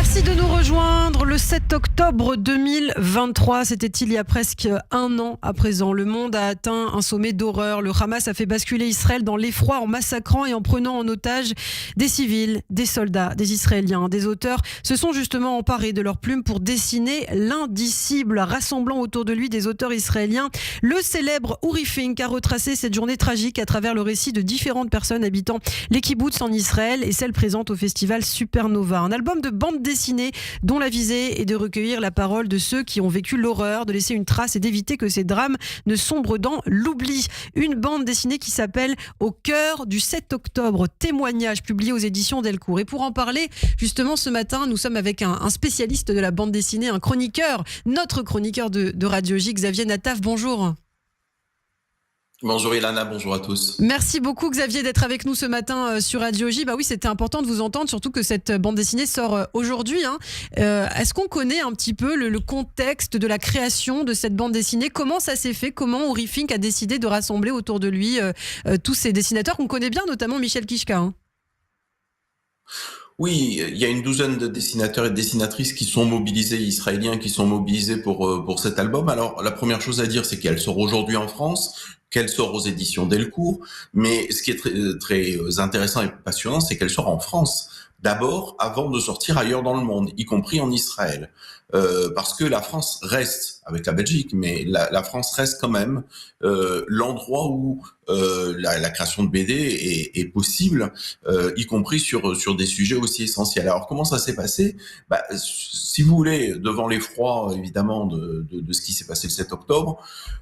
Merci de nous rejoindre le 7 octobre 2023. C'était il y a presque un an à présent. Le monde a atteint un sommet d'horreur. Le Hamas a fait basculer Israël dans l'effroi en massacrant et en prenant en otage des civils, des soldats, des Israéliens. Des auteurs se sont justement emparés de leurs plumes pour dessiner l'indicible, rassemblant autour de lui des auteurs israéliens. Le célèbre Uri Fink a retracé cette journée tragique à travers le récit de différentes personnes habitant les kibboutz en Israël et celles présentes au festival Supernova. Un album de bande dessinée dont la visée est de recueillir la parole de ceux qui ont vécu l'horreur, de laisser une trace et d'éviter que ces drames ne sombrent dans l'oubli. Une bande dessinée qui s'appelle Au cœur du 7 octobre, témoignage publié aux éditions Delcourt. Et pour en parler, justement, ce matin, nous sommes avec un spécialiste de la bande dessinée, un chroniqueur, notre chroniqueur de Radio J, Xavier Nataf. Bonjour. Bonjour Ilana, bonjour à tous. Merci beaucoup Xavier d'être avec nous ce matin sur Radio J. Bah oui, c'était important de vous entendre, surtout que cette bande dessinée sort aujourd'hui. Est-ce qu'on connaît un petit peu le contexte de la création de cette bande dessinée ? Comment ça s'est fait ? Comment Uri Fink a décidé de rassembler autour de lui tous ces dessinateurs qu'on connaît bien, notamment Michel Kishka. Oui, il y a une douzaine de dessinateurs et de dessinatrices qui sont mobilisés, israéliens, qui sont mobilisés pour cet album. Alors, la première chose à dire, c'est qu'elle sort aujourd'hui en France, qu'elle sort aux éditions Delcourt, mais ce qui est très, très intéressant et passionnant, c'est qu'elle sort en France. D'abord, avant de sortir ailleurs dans le monde, y compris en Israël. Parce que la France reste, avec la Belgique, mais la France reste quand même l'endroit où la création de BD est possible, y compris sur des sujets aussi essentiels. Alors comment ça s'est passé ? Si vous voulez, devant l'effroi évidemment de ce qui s'est passé le 7 octobre,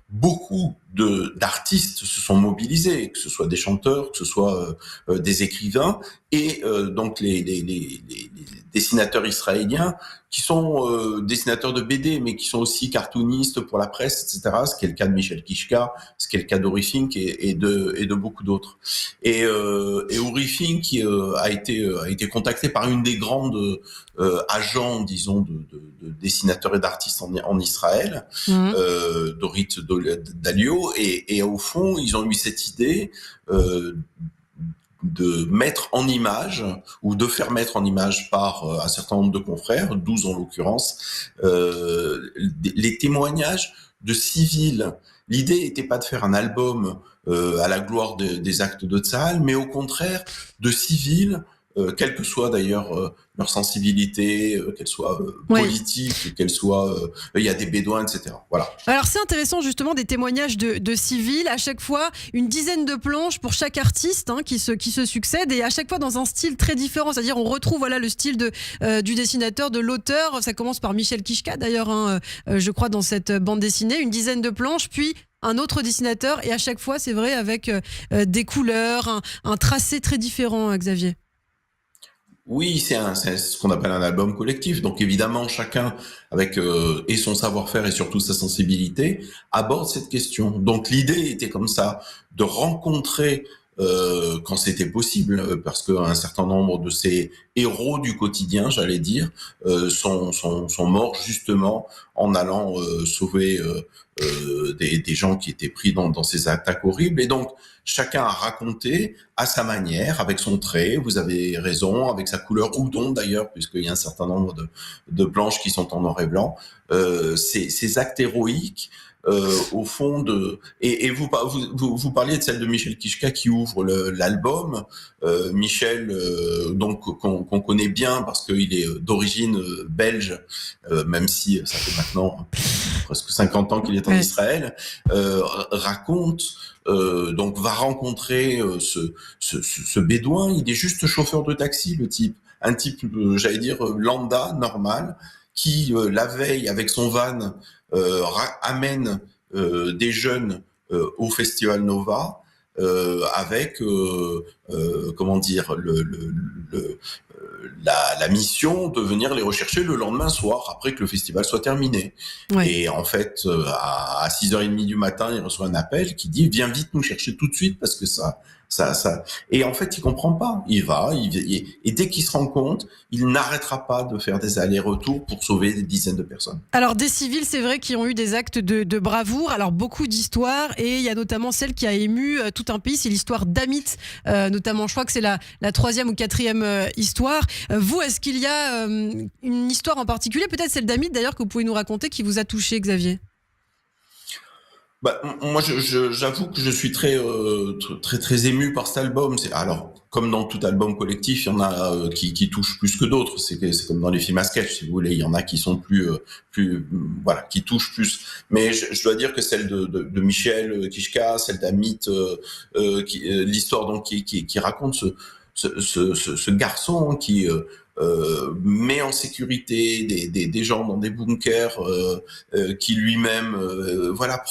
beaucoup d'artistes se sont mobilisés, que ce soit des chanteurs, que ce soit des écrivains, et donc les dessinateurs israéliens qui sont dessinateurs de BD, mais qui sont aussi cartoonistes pour la presse, etc. Ce qui est le cas de Michel Kishka, ce qui est le cas d'Uri Fink et de beaucoup d'autres. Et Uri Fink a été contacté par une des grandes agents, disons, de dessinateurs et d'artistes en Israël, Dorit Dalio, et au fond, ils ont eu cette idée de mettre en image, ou de faire mettre en image par un certain nombre de confrères, 12 en l'occurrence, les témoignages de civils. L'idée n'était pas de faire un album à la gloire des actes de Tsahal, mais au contraire de civils, quelle que soit d'ailleurs leur sensibilité, qu'elle soit politique, qu'elle soit... il y a des bédouins, etc. Voilà. Alors c'est intéressant justement des témoignages de civils, à chaque fois une dizaine de planches pour chaque artiste qui se succèdent, et à chaque fois dans un style très différent, c'est-à-dire on retrouve le style du dessinateur, de l'auteur. Ça commence par Michel Kishka d'ailleurs, je crois, dans cette bande dessinée, une dizaine de planches, puis un autre dessinateur, et à chaque fois c'est vrai avec des couleurs, un tracé très différent, Xavier. Oui, c'est ce qu'on appelle un album collectif. Donc évidemment, chacun avec et son savoir-faire et surtout sa sensibilité aborde cette question. Donc l'idée était comme ça, de rencontrer quand c'était possible, parce qu'un certain nombre de ces héros du quotidien, j'allais dire, sont morts justement en allant sauver des gens qui étaient pris dans ces attaques horribles. Et donc chacun a raconté à sa manière, avec son trait, vous avez raison, avec sa couleur houdon d'ailleurs, puisqu'il y a un certain nombre de planches qui sont en noir et blanc, ces actes héroïques. Au fond et vous parliez de celle de Michel Kishka qui ouvre l'album. Michel, donc qu'on connaît bien parce qu'il est d'origine belge, même si ça fait maintenant presque 50 ans qu'il est en Israël, raconte, donc va rencontrer ce bédouin. Il est juste chauffeur de taxi, le type, un type, j'allais dire lambda, normal, qui la veille avec son van amène des jeunes au Festival Nova avec comment dire la mission de venir les rechercher le lendemain soir après que le festival soit terminé. Ouais. Et en fait à 6h30 du matin, il reçoit un appel qui dit viens vite nous chercher tout de suite parce que ça et en fait il comprend pas, il va et dès qu'il se rend compte, il n'arrêtera pas de faire des allers-retours pour sauver des dizaines de personnes. Alors des civils, c'est vrai, qui ont eu des actes de bravoure, alors beaucoup d'histoires, et il y a notamment celle qui a ému tout un pays, c'est l'histoire d'Amit, notamment je crois que c'est la 3e ou 4e histoire. l'histoire. Vous, est-ce qu'il y a une histoire en particulier, peut-être celle d'Hamid d'ailleurs, que vous pouvez nous raconter, qui vous a touché, Xavier? Moi, j'avoue que je suis très ému par cet album. Alors, comme dans tout album collectif, il y en a qui touchent plus que d'autres. C'est comme dans les films à sketch, si vous voulez. Il y en a qui sont voilà, qui touchent plus. Mais je dois dire que celle de Michel Kishka, celle d'Hamid, l'histoire donc qui raconte ce garçon qui met en sécurité des gens dans des bunkers, qui lui-même voilà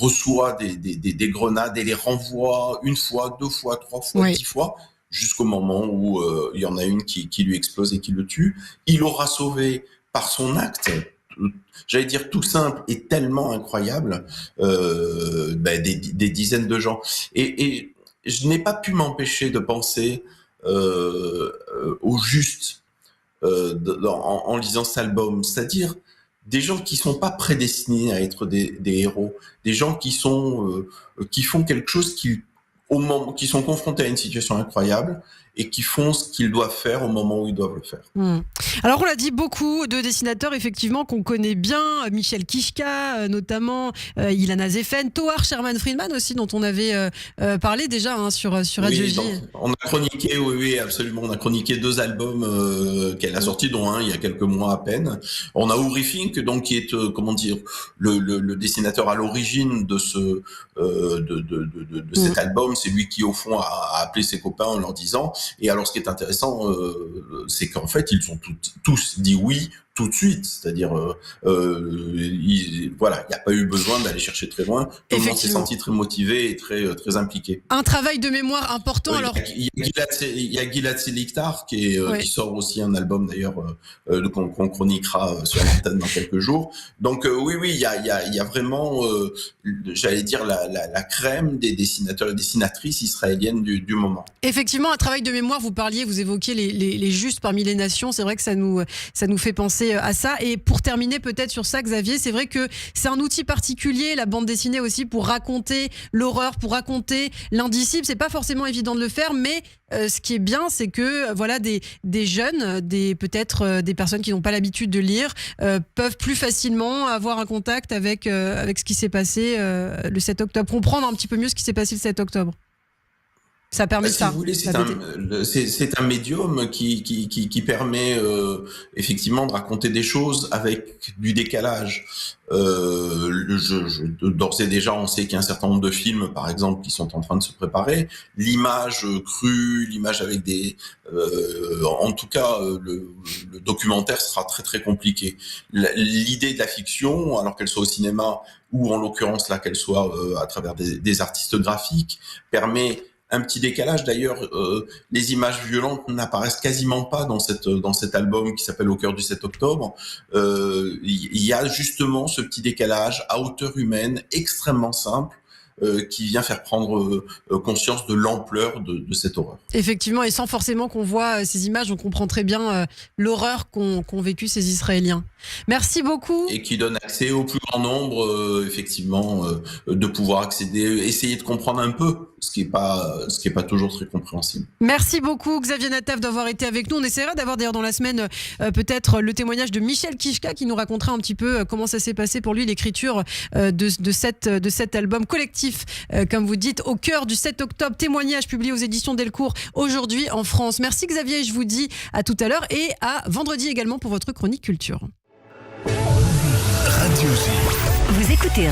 reçoit des grenades et les renvoie une fois, 2 fois, 3 fois, Oui. 10 fois, jusqu'au moment où il y en a une qui lui explose et qui le tue. Il aura sauvé par son acte, j'allais dire tout simple et tellement incroyable, des dizaines de gens. Et je n'ai pas pu m'empêcher de penser au juste en lisant cet album, c'est-à-dire des gens qui sont pas prédestinés à être des héros, des gens qui font quelque chose qui sont confrontés à une situation incroyable et qui font ce qu'ils doivent faire au moment où ils doivent le faire. Alors on l'a dit, beaucoup de dessinateurs effectivement qu'on connaît bien, Michel Kishka notamment, Ilana Zefen, Toar Sherman Friedman aussi, dont on avait parlé déjà sur Radio J. On a chroniqué, oui, absolument, on a chroniqué 2 albums qu'elle a sortis, dont un il y a quelques mois à peine. On a Uri Fink, donc qui est le dessinateur à l'origine de cet album. C'est lui qui au fond a appelé ses copains en leur disant. Et alors, ce qui est intéressant, c'est qu'en fait, ils ont tous dit oui tout de suite. C'est-à-dire, il n'y a pas eu besoin d'aller chercher très loin. Tout le monde s'est senti très motivé et très impliqué. Un travail de mémoire important. Il y a Gilad Seliktar qui sort aussi un album d'ailleurs qu'on chroniquera sur l'antenne dans quelques jours. Donc il y a vraiment, j'allais dire la crème des dessinateurs et dessinatrices israéliennes du moment. Effectivement, un travail de mémoire. Vous évoquiez les justes parmi les nations. C'est vrai que ça nous fait penser à ça. Et pour terminer peut-être sur ça, Xavier, c'est vrai que c'est un outil particulier, la bande dessinée aussi, pour raconter l'horreur, pour raconter l'indicible. C'est pas forcément évident de le faire, mais ce qui est bien, c'est que voilà, des jeunes, peut-être des personnes qui n'ont pas l'habitude de lire, peuvent plus facilement avoir un contact avec ce qui s'est passé le 7 octobre, comprendre un petit peu mieux ce qui s'est passé le 7 octobre. Ça permet ça. Si vous voulez, c'est un médium qui permet effectivement de raconter des choses avec du décalage. D'ores et déjà, on sait qu'il y a un certain nombre de films, par exemple, qui sont en train de se préparer. L'image crue, l'image avec en tout cas, le documentaire sera très très compliqué. L'idée de la fiction, alors qu'elle soit au cinéma ou en l'occurrence là qu'elle soit à travers des artistes graphiques, permet un petit décalage. D'ailleurs, les images violentes n'apparaissent quasiment pas dans cet album qui s'appelle Au cœur du 7 octobre. Il y a justement ce petit décalage à hauteur humaine extrêmement simple qui vient faire prendre conscience de l'ampleur de cette horreur. Effectivement, et sans forcément qu'on voit ces images, on comprend très bien l'horreur qu'ont vécu ces Israéliens. Merci beaucoup. Et qui donne accès au plus grand nombre, effectivement, de pouvoir accéder, essayer de comprendre un peu, ce qui est pas toujours très compréhensible. Merci beaucoup, Xavier Natav, d'avoir été avec nous. On essaiera d'avoir d'ailleurs dans la semaine peut-être le témoignage de Michel Kishka qui nous racontera un petit peu comment ça s'est passé pour lui, l'écriture de cet album collectif, comme vous dites, Au cœur du 7 octobre, témoignage publié aux éditions Delcourt aujourd'hui en France. Merci Xavier, je vous dis à tout à l'heure et à vendredi également pour votre chronique culture. Radio J. Vous écoutez